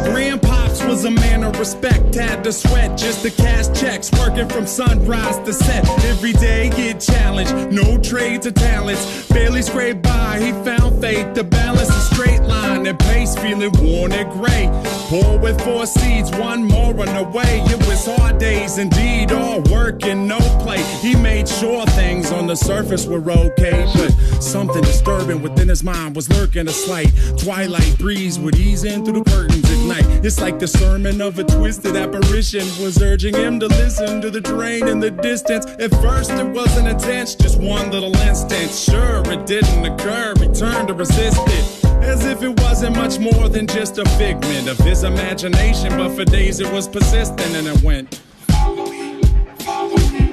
grandpops was a man of respect, had to sweat just to cash checks, working from sunrise to set. Every day get challenged, no trades or talents, barely scraped by. He found faith to balance a straight line and pace, feeling worn and gray. Poor with 4 seeds, 1 more on the way. It was hard days indeed, all work and no play. He made sure things on the surface were okay, but something disturbing within his mind was lurking. A slight twilight breeze would ease in through the curtains at night. It's like the sermon of a twisted apparition was urging him to listen to the train in the distance. At first it wasn't intense, just one little instant. Sure, it didn't occur, he turned to resist it, as if it wasn't much more than just a figment of his imagination. But for days it was persistent, and it went, follow me, follow me,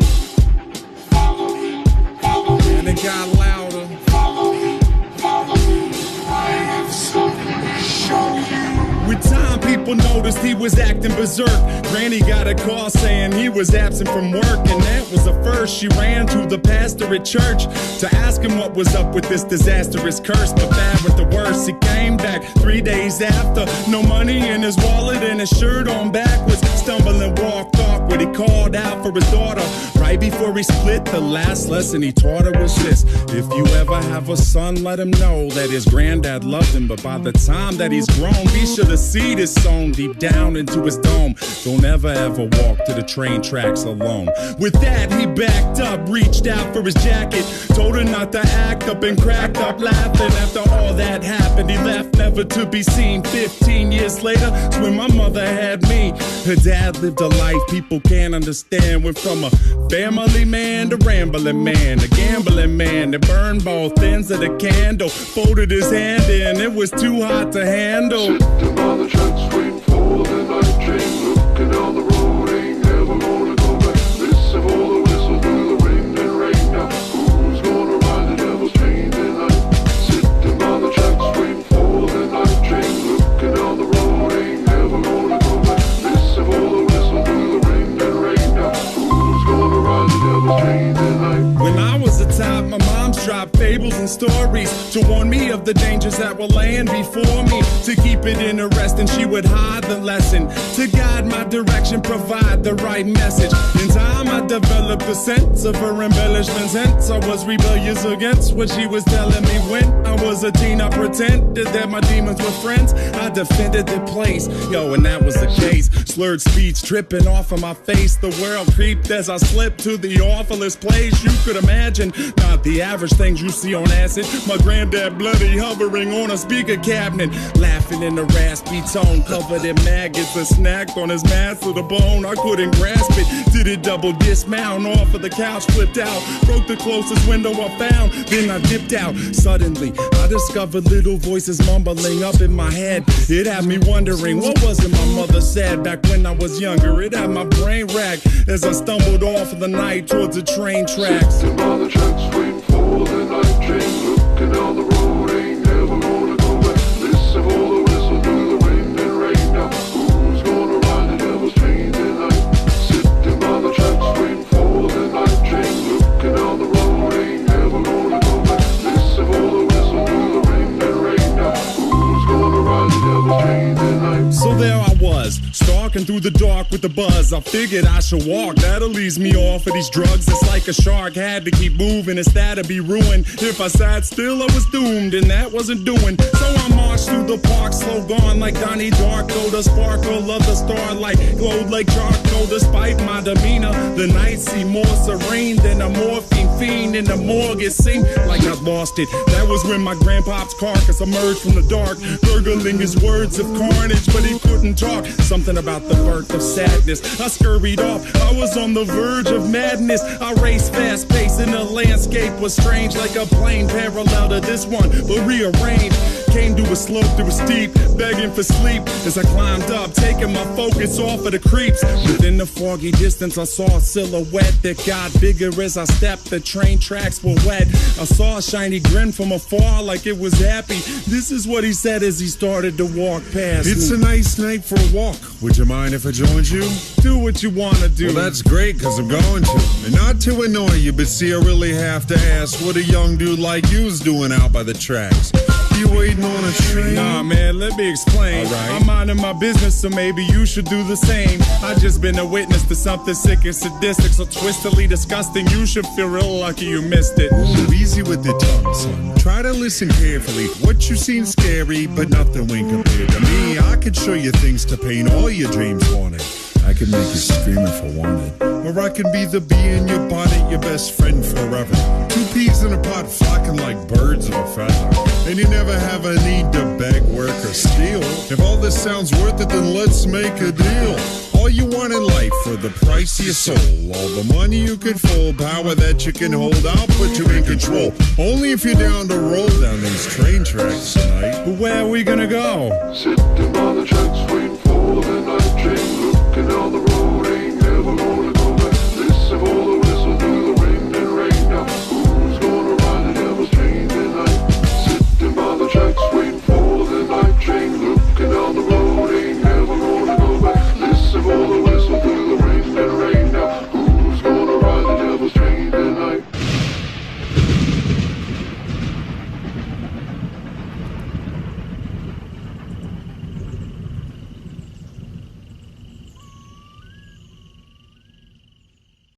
follow me, follow me. And it got louder, follow me, follow me, I have something to show you. With time, people noticed he was acting berserk. Granny got a call saying he was absent from work, and that was the first. She ran to the pastor at church to ask him what was up with this disastrous curse. But bad with the worst, he came back 3 days after, no money in his wallet and his shirt on backwards. Stumbling, walked awkward, he called out for his daughter. Right before he split, the last lesson he taught her was this: if you ever have a son, let him know that his granddad loved him, but by the time that he's grown, be sure to seed is sown deep down into his dome. Don't ever walk to the train tracks alone. With that, he backed up, reached out for his jacket, told her not to act up, and cracked up laughing. After all that happened, he left, never to be seen. 15 years later, it's when my mother had me. Her dad lived a life people can't understand. Went from a family man to rambling man, a gambling man that burned both ends of the candle. Folded his hand in, it was too hot to handle. Sitting on the tracks waiting for the night train, looking down the road, ain't never gonna go back. Listen for the whistle through the wind and rain. Now who's gonna ride the devil's train tonight? Sitting on the tracks waiting for the night train, looking down the road, ain't never gonna go back. Listen for the whistle through the wind and rain. Now who's gonna ride the devil's train tonight? When I was a child, my mom's dropped fables and stories to warn me of the dangers that were laying before me. To keep it interesting, she would hide the lesson, to guide my direction, provide the right message. In time, I developed a sense of her embellishments, hence I was rebellious against what she was telling me. When I was a teen, I pretended that my demons were friends. I defended the place, yo, and that was the case. Slurred speech dripping off of my face. The world creeped as I slipped to the awfulest place you could imagine. Not the average things you see on acid. My granddad bloody hovering on a speaker cabinet, laughing in a raspy tone, covered in maggots that snacked on his mass to the bone. I couldn't grasp it. Did it double dismount off of the couch, flipped out, broke the closest window I found, then I dipped out. Suddenly, I discovered little voices mumbling up in my head. It had me wondering, what was it my mother said back when I was younger? It had my brain racked as I stumbled off of the night towards the train tracks. Sitting on the tracks waiting for the night train, looking down the road, ain't never gonna go back. Listen for the whistle through the wind and rain. Now who's gonna ride the devil's train tonight? Sitting on the tracks waiting for the night train, looking down the road, ain't never gonna go back. Listen for the whistle through the wind and rain. Now who's gonna ride the devil's train tonight? So there I was, stalking through the dark with the buzz. I figured I should walk, that'll ease me off of these drugs. It's like a shark, had to keep moving, it's that'd be ruined. If I sat still, I was doomed, and that wasn't doing. So I marched through the park, slow gone like Donnie Darko. The sparkle of the starlight glowed like charcoal. Despite my demeanor, the night seemed more serene than a morphine fiend in the morgue. It seemed like I lost it. That was when my grandpa's carcass emerged from the dark, gurgling his words of carnage, but he couldn't talk. Something about the birth of sadness. I scurried off, I was on the verge of madness. I raced fast paced and the landscape was strange, like a plane parallel to this one, but rearranged. Came to a slope that was steep, begging for sleep as I climbed up, taking my focus off of the creeps. Within the foggy distance, I saw a silhouette that got bigger as I stepped. The train tracks were wet. I saw a shiny grin from afar, like it was happy. This is what he said as he started to walk past. It's a nice night for a walk. Would you mind if I joined you? Do what you wanna do. Well, that's great, cause I'm going to. And not to annoy you, but see, I really have to ask what a young dude like you's doing out by the tracks. you waiting on a train? Nah, man, let me explain. Alright. I'm minding my business, so maybe you should do the same. I just been a witness to something sick and sadistic, so twistedly disgusting. You should feel real lucky you missed it. Ooh, easy with the tongue, son. Try to listen carefully. What you seen scary, but nothing when compared to me. I could show you things to paint all your dreams wanted. I can make you scream if I wanted. Or I can be the bee in your bonnet, your best friend forever. Two peas in a pot flocking like birds of a feather. And you never have a need to beg, work, or steal. If all this sounds worth it, then let's make a deal. All you want in life for the price of your soul. All the money you can fold, power that you can hold, I'll put you in control. Only if you're down to roll down these train tracks tonight. But where are we gonna go? Sitting by the tracks